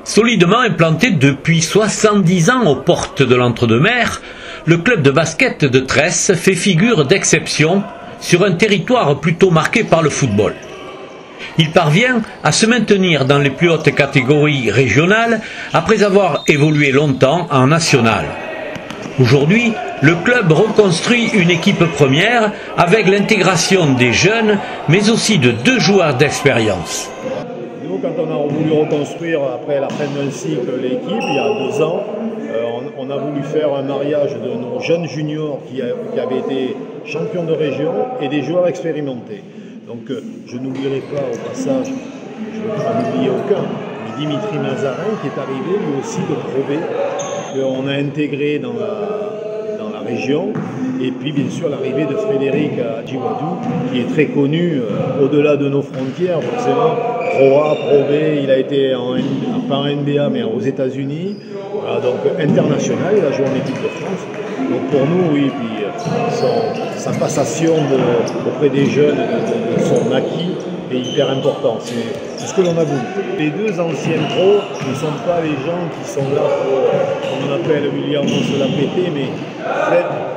Solidement implanté depuis 70 ans aux portes de l'Entre-deux-Mers, le club de basket de Tresse fait figure d'exception sur un territoire plutôt marqué par le football. Il parvient à se maintenir dans les plus hautes catégories régionales après avoir évolué longtemps en national. Aujourd'hui, le club reconstruit une équipe première avec l'intégration des jeunes, mais aussi de 2 joueurs d'expérience. Nous, quand on a voulu reconstruire après la fin d'un cycle l'équipe, il y a 2 ans, on a voulu faire un mariage de nos jeunes juniors qui avaient été champions de région et des joueurs expérimentés. Donc je n'oublierai pas au passage, je ne vais pas oublier aucun, Dimitri Mazarin qui est arrivé lui aussi de Probé, qu'on a intégré dans la région, et puis bien sûr l'arrivée de Frédéric Adjiwadou qui est très connu au-delà de nos frontières, forcément, Pro A, Pro B, il a été pas en NBA mais aux États-Unis, voilà, donc international, il a joué en équipe de France. Donc pour nous, oui, puis sa passation auprès des jeunes de son acquis est hyper important. C'est ce que l'on a voulu. Les 2 anciens pros ne sont pas les gens qui sont là pour, comme on appelle William, on se l'a pété, mais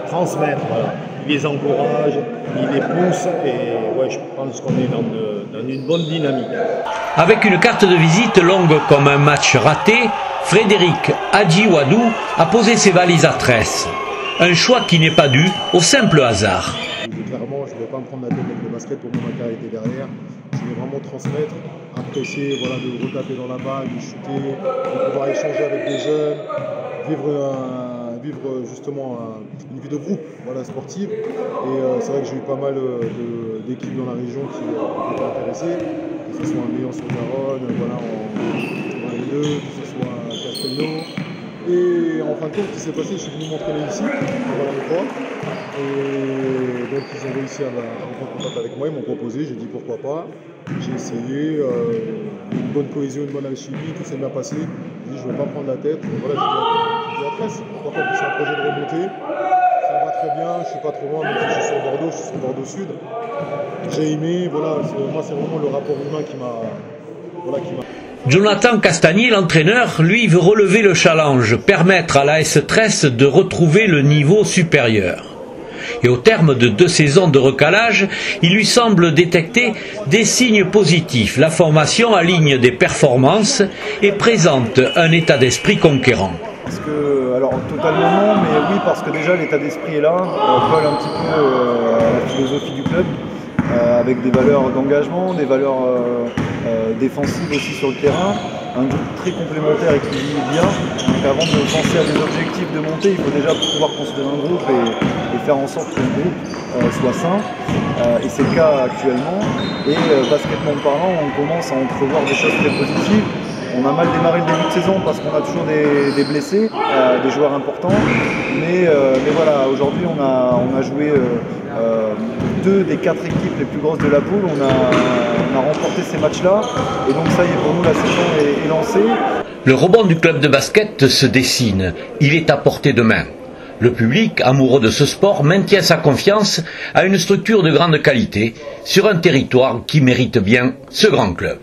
transmettre. Voilà. Il les encourage, il les pousse, et ouais, je pense qu'on est dans une bonne dynamique. Avec une carte de visite longue comme un match raté, Frédéric Adjiwadou a posé ses valises à Tresse. Un choix qui n'est pas dû au simple hasard. Clairement, je ne vais pas me prendre la tête avec le basket pour mon carrière était derrière. Je voulais vraiment transmettre, apprécier de retaper dans la balle, de shooter, de pouvoir échanger avec des jeunes, vivre justement une vie de groupe sportive. Et c'est vrai que j'ai eu pas mal d'équipes dans la région qui étaient intéressées, que ce soit un Méan-sur-Garonne, en L2, que ce soit Castelnau. Et en fin de compte, ce qui s'est passé, je suis venu m'entraîner ici, pendant les 3. Et donc ils ont réussi à prendre contact avec moi, ils m'ont proposé, j'ai dit pourquoi pas. J'ai essayé, une bonne cohésion, une bonne alchimie, tout s'est bien passé. J'ai dit je ne vais pas prendre la tête. Et voilà, j'ai dit à Tresse, pourquoi pas, c'est un projet de remontée. Ça va très bien, je ne suis pas trop loin, même si je suis sur Bordeaux, je suis sur Bordeaux Sud. J'ai aimé, voilà, moi c'est vraiment le rapport humain qui m'a... Jonathan Castagnier, l'entraîneur, lui, veut relever le challenge, permettre à l'AS Tresse de retrouver le niveau supérieur. Et au terme de 2 saisons de recalage, il lui semble détecter des signes positifs. La formation aligne des performances et présente un état d'esprit conquérant. Parce que, alors totalement non, mais oui, parce que déjà l'état d'esprit est là, on colle un petit peu à la philosophie du club. Avec des valeurs d'engagement, des valeurs défensives aussi sur le terrain, un groupe très complémentaire et qui vit bien. Donc avant de penser à des objectifs de montée, il faut déjà pouvoir construire un groupe et faire en sorte que le groupe soit sain. Et c'est le cas actuellement. Et basketball parlant, on commence à entrevoir des choses très positives. On a mal démarré le début de saison parce qu'on a toujours des blessés, des joueurs importants. Mais voilà, aujourd'hui on a joué 2 des 4 équipes les plus grosses de la poule. On a remporté ces matchs-là. Et donc ça y est, pour nous, la saison est lancée. Le rebond du club de basket se dessine. Il est à portée de main. Le public, amoureux de ce sport, maintient sa confiance à une structure de grande qualité sur un territoire qui mérite bien ce grand club.